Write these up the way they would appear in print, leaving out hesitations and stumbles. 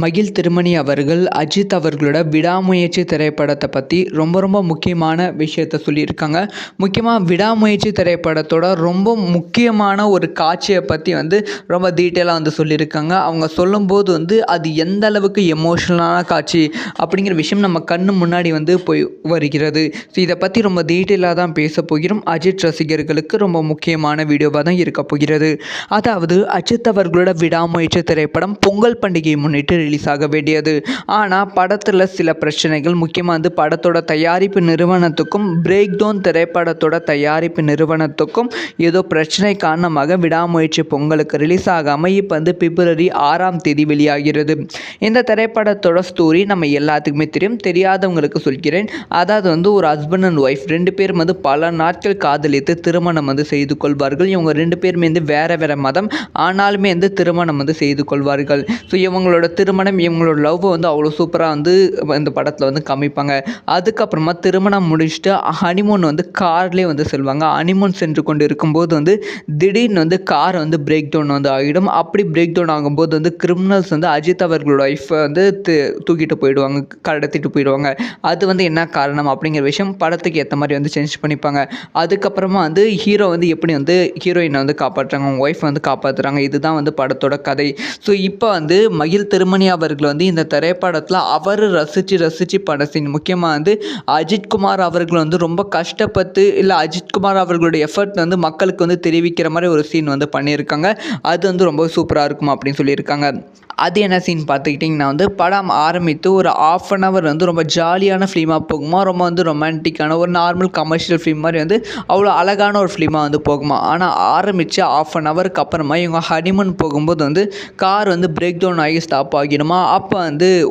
மகிழ் திருமணி அவர்கள் அஜித் அவர்களோட விடாமுயற்சி திரைப்படத்தை பற்றி ரொம்ப முக்கியமான விஷயத்த சொல்லியிருக்காங்க. முக்கியமாக விடாமுயற்சி திரைப்படத்தோட ரொம்ப முக்கியமான ஒரு காட்சியை பற்றி ரொம்ப டீட்டெயிலாக சொல்லியிருக்காங்க. அவங்க சொல்லும்போது அது எந்த அளவுக்கு எமோஷ்னலான காட்சி அப்படிங்கிற விஷயம் நம்ம கண்ணு முன்னாடி போய் வருகிறது. ஸோ இதை பற்றி ரொம்ப டீட்டெயிலாக தான் பேச போகிறோம். அஜித் ரசிகர்களுக்கு ரொம்ப முக்கியமான வீடியோவாக தான் இருக்க போகிறது. அதாவது அஜித் அவர்களோட விடாமுயற்சி திரைப்படம் பொங்கல் பண்டிகையை முன்னிட்டு ரிலீஸ் ஆக வேண்டியது. ஆனால் படத்தில் சில பிரச்சனைகள், முக்கியமாக படத்தோட தயாரிப்பு நிறுவனத்துக்கும் பிரேக் டவுன் திரைப்படத்தோட தயாரிப்பு நிறுவனத்துக்கும் ஏதோ பிரச்சனை காரணமாக விடாமுயற்சி பொங்கலுக்கு ரிலீஸ் ஆகாமல் இப்போ பிப்ரவரி 6ஆம் தேதி வெளியாகிறது. இந்த திரைப்படத்தோட ஸ்டோரி நம்ம எல்லாத்துக்குமே தெரியும். தெரியாதவங்களுக்கு சொல்கிறேன். அதாவது ஒரு ஹஸ்பண்ட் அண்ட் ஒய்ஃப் 2 பேரும் பல நாட்கள் காதலித்து திருமணம் செய்து கொள்வார்கள். இவங்க 2 பேருமே வேற மதம், ஆனாலுமே திருமணம் செய்து கொள்வார்கள். ஸோ இவங்களோட திருமணம், இவங்களோட லவ் அவ்வளோ சூப்பராக இந்த படத்தில் காமிப்பாங்க. அதுக்கப்புறமா திருமணம் முடிச்சுட்டு ஹனிமூன் கார்லேயே செல்வாங்க. ஹனிமூன் சென்று கொண்டு இருக்கும்போது திடீர்னு கார் பிரேக் டவுன் ஆகிடும். அப்படி பிரேக் டவுன் ஆகும்போது கிரிமினல்ஸ் அஜித் அவர்களோட ஒய்ஃபை தூக்கிட்டு போயிடுவாங்க, கடத்திட்டு போயிடுவாங்க. அது என்ன காரணம் அப்படிங்கிற விஷயம் படத்துக்கு ஏற்ற மாதிரி சேஞ்ச் பண்ணிப்பாங்க. அதுக்கப்புறமா ஹீரோ எப்படி ஹீரோயினை காப்பாற்றுறாங்க, அவங்க ஒய்ஃப் காப்பாற்றுறாங்க. இதுதான் படத்தோட கதை. ஸோ இப்போ மகிழ் திருமணி அவர்கள் இந்த திரைப்படத்தில் அவர் ரசித்து பட சீன், முக்கியமாக அஜித்குமார் அவர்கள் ரொம்ப கஷ்டப்பட்டு, இல்லை அஜித்குமார் அவர்களுடைய எஃபர்ட் மக்களுக்கு தெரிவிக்கிற மாதிரி ஒரு சீன் பண்ணியிருக்காங்க. அது ரொம்ப சூப்பராக இருக்கும் அப்படின்னு சொல்லியிருக்காங்க. அது என்ன சீன் பார்த்துக்கிட்டிங்கன்னா படம் ஆரம்பித்து ஒரு ½ அன் ஹவர் ரொம்ப ஜாலியான ஃபிலிமாக போகுமா, ரொம்ப ரொமான்டிக்கான ஒரு நார்மல் கமர்ஷியல் ஃபிலிம் மாதிரி அவ்வளோ அழகான ஒரு ஃபிலிமாக போகுமா. ஆனால் ஆரம்பித்து ½ அன் ஹவருக்கு அப்புறமா இவங்க ஹனிமூன் போகும்போது கார் பிரேக் டவுன் ஆகி ஸ்டாப் ஆகிடுமா. அப்போ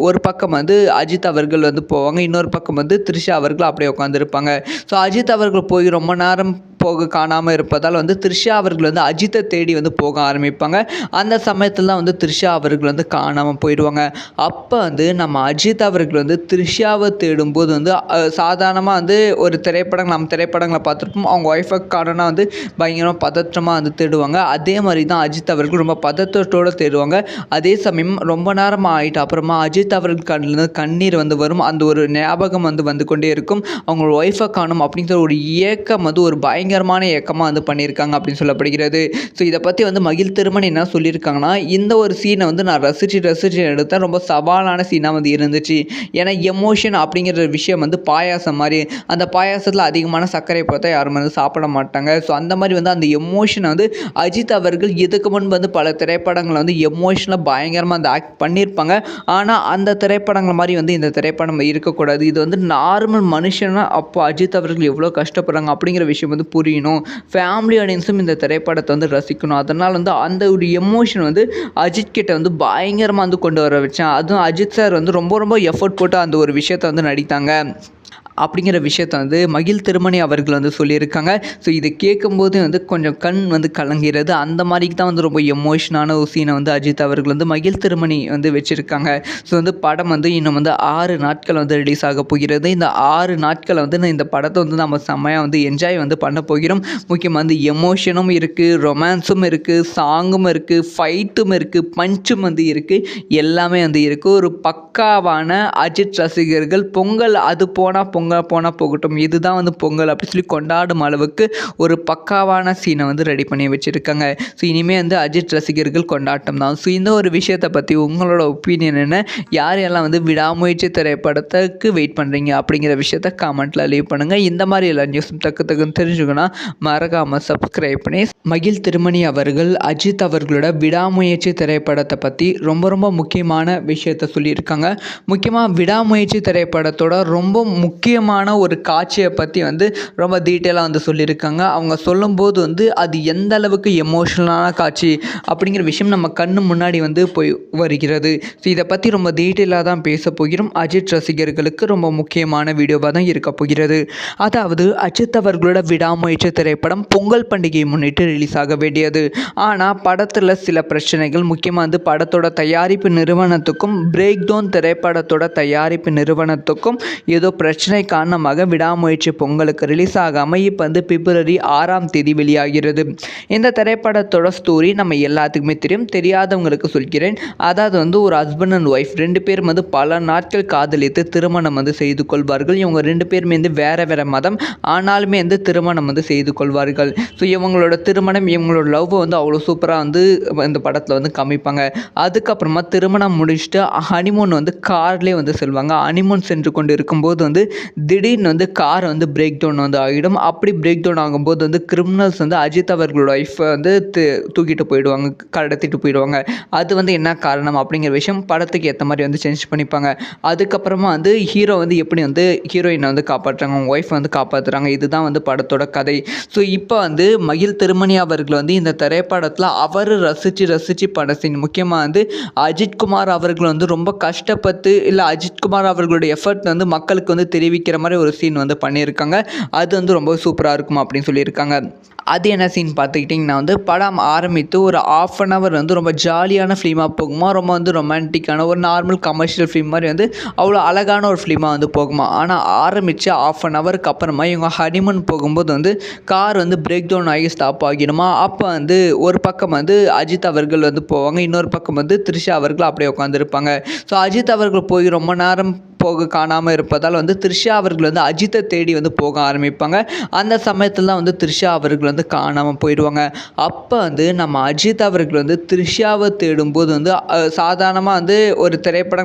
ஒரு பக்கம் அஜித் அவர்கள் போவாங்க, இன்னொரு பக்கம் த்ரிஷா அவர்கள் அப்படியே உட்காந்துருப்பாங்க. ஸோ அஜித் அவர்கள் போய் ரொம்ப நேரம் காணாமல் இருப்பதால் த்ரிஷா அவர்கள் அஜித்தை தேடி போக ஆரம்பிப்பாங்க. அந்த சமயத்தில் தான் த்ரிஷா அவர்கள் காணாமல் போயிடுவாங்க. அப்போ நம்ம அஜித் அவர்கள் த்ரிஷாவை தேடும்போது சாதாரணமாக ஒரு நம்ம திரைப்படங்களை பார்த்துருப்போம். அவங்க ஒய்ஃபை காணனா பயங்கரமாக பதற்றமாக தேடுவாங்க. அதே மாதிரி தான் அஜித் அவர்கள் ரொம்ப பதற்றத்தோடு தேடுவாங்க. அதே சமயம் ரொம்ப நேரம் ஆகிட்டு அப்புறமா அஜித் அவர்கள் கண்ணில் கண்ணீர் வரும். அந்த ஒரு ஞாபகம் வந்து கொண்டே இருக்கும். அவங்களோட ஒய்ஃபை காணும் அப்படிங்கிற ஒரு ஏக்கம் ஒரு பயங்கரமான ஏக்கமாக பண்ணியிருக்காங்க அப்படின்னு சொல்லப்படுகிறது. ஸோ இதை பற்றி மகிழ் திருமணி என்ன சொல்லியிருக்காங்கன்னா, இந்த ஒரு சீனை நான் ரசித்து எடுத்தேன். ரொம்ப சவாலான சீனாக இருந்துச்சு. ஏன்னா எமோஷன் அப்படிங்கிற விஷயம் பாயாசம் மாதிரி, அந்த பாயாசத்தில் அதிகமான சர்க்கரை பார்த்தா யாரும் சாப்பிட மாட்டாங்க. ஸோ அந்த மாதிரி அந்த எமோஷனை அஜித் அவர்கள் இதுக்கு முன்பு பல திரைப்படங்களை எமோஷனலாக பயங்கரமாக ஆக்ட் பண்ணியிருப்பாங்க. ஆனால் அந்த திரைப்படங்கள் மாதிரி இந்த திரைப்படம் இருக்கக்கூடாது. இது நார்மல் மனுஷனா அப்போ அஜித் அவர்கள் எவ்வளோ கஷ்டப்படுறாங்க அப்படிங்கிற விஷயம் புரியணும். ஃபேமிலி ஆடியன்ஸும் இந்த திரைப்படத்தை ரசிக்கணும். அதனால் அந்த ஒரு எமோஷன் அஜித் கிட்ட பயங்கரமாக கொண்டு வர வச்சேன். அதுவும் அஜித் சார் ரொம்ப எஃபர்ட் போட்டு அந்த ஒரு விஷயத்தை நடித்தாங்க அப்படிங்கிற விஷயத்தை மகிழ் திருமணி அவர்கள் சொல்லியிருக்காங்க. ஸோ இதை கேட்கும்போது கொஞ்சம் கண் கலங்கிறது. அந்த மாதிரிக்கு தான் ரொம்ப எமோஷனான ஒரு சீனை அஜித் அவர்கள் மகிழ் திருமணி வச்சுருக்காங்க. ஸோ படம் இன்னும் 6 நாட்கள் ரிலீஸ் ஆக போகிறது. இந்த 6 நாட்கள் இந்த படத்தை நம்ம செம்மையாக என்ஜாய் பண்ண போகிறோம். முக்கியமாக எமோஷனும் இருக்குது, ரொமான்ஸும் இருக்குது, சாங்கும் இருக்குது, ஃபைட்டும் இருக்குது, பஞ்சும் இருக்குது, எல்லாமே இருக்குது. ஒரு பக்காவான அஜித் ரசிகர்கள் பொங்கல் அது போனால் போகட்டும், இதுதான் பொங்கல் அப்படி சொல்லி கொண்டாடும் அளவுக்கு ஒரு பக்காவான சீனை ரெடி பண்ணி வச்சுருக்காங்க. ஸோ இனிமேல் அஜித் ரசிகர்கள் கொண்டாட்டம் தான். ஸோ இந்த ஒரு விஷயத்தை பற்றி உங்களோட ஒப்பீனியன் என்ன? யாரெல்லாம் விடாமுயற்சி திரைப்படத்துக்கு வெயிட் பண்ணுறீங்க அப்படிங்கிற விஷயத்த கமெண்ட்டில் லீவ் பண்ணுங்கள். இந்த மாதிரி எல்லா நியூஸும் டக்குன்னு தெரிஞ்சுக்கணும், மறக்காமல் சப்ஸ்கிரைப் பண்ணி. மகிழ் திருமணி அவர்கள் அஜித் அவர்களோட விடாமுயற்சி திரைப்படத்தை பற்றி ரொம்ப முக்கியமான விஷயத்த சொல்லியிருக்காங்க. முக்கியமாக விடாமுயற்சி திரைப்படத்தோட ரொம்ப முக்கியமான ஒரு காட்சியை பற்றி ரொம்ப டீட்டெயிலாக சொல்லியிருக்காங்க. அவங்க சொல்லும்போது அது எந்த அளவுக்கு எமோஷ்னலான காட்சி அப்படிங்கிற விஷயம் நம்ம கண்ணு முன்னாடி போய் வருகிறது. ஸோ இதை பற்றி ரொம்ப டீட்டெயிலாக தான் பேச போகிறோம். அஜித் ரசிகர்களுக்கு ரொம்ப முக்கியமான வீடியோவாக தான் இருக்க போகிறது. அதாவது அஜித் அவர்களோட விடாமுயற்சி திரைப்படம் பொங்கல் பண்டிகையை முன்னிட்டு ரிலீஸ் ஆக வேண்டியது. ஆனால் படத்தில் சில பிரச்சனைகள், முக்கியமாக படத்தோட தயாரிப்பு நிறுவனத்துக்கும் பிரேக் டவுன் திரைப்படத்தோட தயாரிப்பு நிறுவனத்துக்கும் ஏதோ பிரச்சனை பிரச்சனை காரணமாக விடாமுயற்சி பொங்கலுக்கு ரிலீஸ் ஆகாமல் இப்போ வந்து பிப்ரவரி 6ஆம் தேதி வெளியாகிறது. இந்த திரைப்படத்தோட ஸ்டோரி நம்ம எல்லாத்துக்குமே தெரியும். தெரியாதவங்களுக்கு சொல்கிறேன். அதாவது வந்து ஒரு ஹஸ்பண்ட் அண்ட் ஒய்ஃப் 2 பேரும் வந்து பல நாட்கள் காதலித்து திருமணம் வந்து செய்து கொள்வார்கள். இவங்க 2 பேருமே வந்து வேறு வேறு மதம், ஆனாலுமே வந்து திருமணம் வந்து செய்து கொள்வார்கள். ஸோ இவங்களோட திருமணம், இவங்களோட லவ் வந்து அவ்வளோ சூப்பராக வந்து இந்த படத்தில் வந்து காமிப்பாங்க. அதுக்கப்புறமா திருமணம் முடிச்சுட்டு ஹனிமூன் வந்து கார்லேயே வந்து செல்வாங்க. ஹனிமூன் சென்று கொண்டு இருக்கும்போது வந்து திடீர்னு வந்து கார் வந்து பிரேக் டவுன் வந்து ஆகிடும். அப்படி பிரேக் டவுன் ஆகும்போது வந்து கிரிமினல்ஸ் வந்து அஜித் அவர்களோட ஒய்ஃபை வந்து தூக்கிட்டு போயிடுவாங்க, கடத்திட்டு போயிடுவாங்க. அது வந்து என்ன காரணம் அப்படிங்கிற விஷயம் படத்துக்கு ஏற்ற மாதிரி வந்து சேஞ்ச் பண்ணிப்பாங்க. அதுக்கப்புறமா வந்து ஹீரோ வந்து எப்படி வந்து ஹீரோயினை வந்து காப்பாற்றுறாங்க, அவங்க ஒய்ஃபை வந்து காப்பாற்றுறாங்க. இதுதான் வந்து படத்தோட கதை. ஸோ இப்போ வந்து மகிழ் திருமணி அவர்கள் வந்து இந்த திரைப்படத்தில் அவர் ரசித்து பட சீன் முக்கியமாக வந்து அஜித்குமார் அவர்கள் வந்து ரொம்ப கஷ்டப்பட்டு இல்லை அஜித்குமார் அவர்களுடைய எஃபர்ட் வந்து மக்களுக்கு வந்து தெரிவிக்கிற மாதிரி ஒரு சீன் வந்து பண்ணியிருக்காங்க. அது வந்து ரொம்ப சூப்பராக இருக்கும் அப்படின்னு சொல்லியிருக்காங்க. அது என்ன சீன் பார்த்துக்கிட்டிங்கன்னா வந்து படம் ஆரம்பித்து ஒரு 1/2 அன் ஹவர் வந்து ரொம்ப ஜாலியான ஃபிலிமாக போகுமா, ரொம்ப வந்து ரொமான்டிக்கான ஒரு நார்மல் கமர்ஷியல் ஃபிலிம் மாதிரி வந்து அவ்வளோ அழகான ஒரு ஃபிலிமாக வந்து போகுமா. ஆனால் ஆரம்பித்து 1/2 அன் ஹவருக்கு அப்புறமா இவங்க ஹனிமூன் போகும்போது வந்து கார் வந்து பிரேக் டவுன் ஆகி ஸ்டாப் ஆகிடுமா. அப்போ வந்து ஒரு பக்கம் வந்து அஜித் அவர்கள் வந்து போவாங்க, இன்னொரு பக்கம் வந்து த்ரிஷா அவர்கள் அப்படியே உட்காந்துருப்பாங்க. ஸோ அஜித் அவர்கள் போய் ரொம்ப நேரம் காணாமல் இருப்பதால் வந்து த்ரிஷா அவர்கள் வந்து அஜித்தை தேடி வந்து போக ஆரம்பிப்பாங்க. அந்த சமயத்தில் தான் வந்து த்ரிஷா அவர்கள் வந்து காணாமல் போயிடுவாங்க. அப்போ வந்து நம்ம அஜித் அவர்கள் வந்து த்ரிஷாவை தேடும்போது வந்து சாதாரணமாக வந்து ஒரு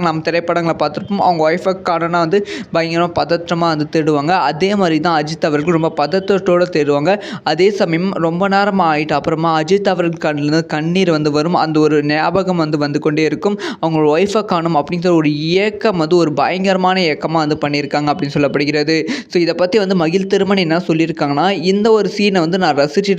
நம்ம திரைப்படங்களை பார்த்துருப்போம். அவங்க ஒய்ஃபை காணோன்னா வந்து பயங்கரமாக பதற்றமாக வந்து தேடுவாங்க. அதே மாதிரி தான் அஜித் அவர்கள் ரொம்ப பதற்றத்தோடு தேடுவாங்க. அதே சமயம் ரொம்ப நேரம் ஆகிட்டு அப்புறமா அஜித் அவர்கள் கண்ணில் கண்ணீர் வந்து வரும். அந்த ஒரு ஞாபகம் வந்து கொண்டே இருக்கும். அவங்களோட ஒய்ஃபை காணும் அப்படிங்கிற ஒரு ஏக்கம் வந்து ஒரு பயங்கரமான ஏக்கமாக வந்து பண்ணியிருக்காங்க அப்படின்னு சொல்லப்படுகிறது. ஸோ இதை பற்றி வந்து மகிழ் திருமணி என்ன சொல்லியிருக்காங்கன்னா, இந்த ஒரு சீனை வந்து நான் ரசித்து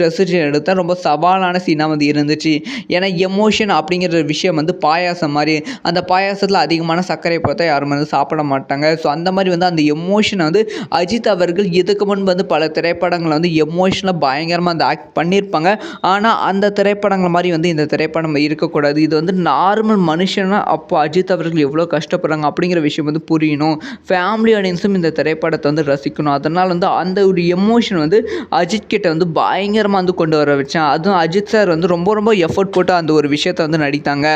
எடுத்தேன். ரொம்ப சவாலான சீனாக வந்து இருந்துச்சு. ஏன்னா எமோஷன் அப்படிங்கிற விஷயம் வந்து பாயாசம் மாதிரி, அந்த பாயாசத்தில் அதிகமான சர்க்கரை பார்த்தா யாரும் வந்து சாப்பிட மாட்டாங்க. ஸோ அந்த மாதிரி வந்து அந்த எமோஷனை வந்து அஜித் அவர்கள் இதுக்கு முன்பு வந்து பல திரைப்படங்களை வந்து எமோஷனாக பயங்கரமாக அந்த ஆக்ட் பண்ணியிருப்பாங்க. ஆனால் அந்த திரைப்படங்கள் மாதிரி வந்து இந்த திரைப்படம் இருக்கக்கூடாது. இது வந்து நார்மல் மனுஷனா அப்போ அஜித் அவர்கள் எவ்வளோ கஷ்டப்படுறாங்க அப்படிங்கிற விஷயம் வந்து புரியணும். ஃபேமிலி ஆடியன்ஸும் இந்த திரைப்படத்தை வந்து ரசிக்கணும். அதனால் வந்து அந்த ஒரு எமோஷன் வந்து அஜித் கிட்ட வந்து பயங்கரமாக வந்து கொண்டு வர வச்சேன். அதுவும் அஜித் சார் வந்து ரொம்ப எஃபோர்ட் போட்டு அந்த ஒரு விஷயத்தை வந்து நடித்தாங்க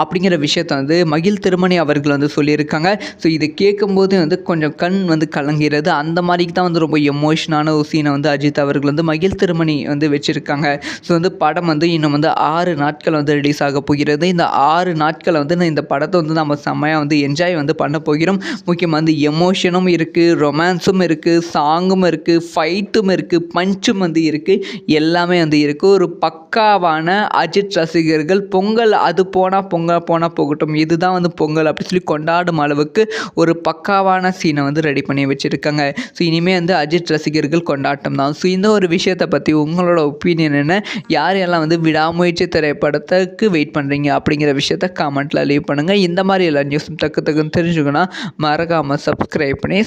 அப்படிங்கிற விஷயத்த வந்து மகிழ் திருமணி அவர்கள் வந்து சொல்லியிருக்காங்க. ஸோ இதை கேட்கும்போது வந்து கொஞ்சம் கண் வந்து கலங்கிறது. அந்த மாதிரிக்கு தான் வந்து ரொம்ப எமோஷனான ஒரு சீனை வந்து அஜித் அவர்கள் வந்து மகிழ் திருமணி வந்து வச்சுருக்காங்க. ஸோ வந்து படம் வந்து இன்னும் வந்து 6 நாட்கள் வந்து ரிலீஸ் ஆக போகிறது. இந்த 6 நாட்களை வந்து இந்த படத்தை வந்து நம்ம செம்மையாக வந்து என்ஜாய் வந்து பண்ண போகிறோம். முக்கியமாக வந்து எமோஷனும் இருக்குது, ரொமான்ஸும் இருக்குது, சாங்கும் இருக்குது, ஃபைட்டும் இருக்குது, பஞ்சும் வந்து இருக்குது, எல்லாமே வந்து இருக்குது. ஒரு பக்காவான அஜித் ரசிகர்கள் பொங்கல் அது போனால் போகட்டும், இதுதான் வந்து பொங்கல் அப்படி சொல்லி கொண்டாடும் அளவுக்கு ஒரு பக்காவான சீனை வந்து ரெடி பண்ணி வச்சுருக்காங்க. ஸோ இனிமேல் வந்து அஜித் ரசிகர்கள் கொண்டாட்டம் தான். ஸோ இந்த ஒரு விஷயத்தை பற்றி உங்களோட ஒப்பீனியன் என்ன? யாரெல்லாம் வந்து விடாமுயற்சி திரைப்படத்துக்கு வெயிட் பண்ணுறீங்க அப்படிங்கிற விஷயத்த கமெண்ட்டில் லீவ் பண்ணுங்கள். இந்த மாதிரி எல்லா நியூஸும் டக்குன்னு தெரிஞ்சுக்கணும், மறக்காமல் சப்ஸ்கிரைப் பண்ணி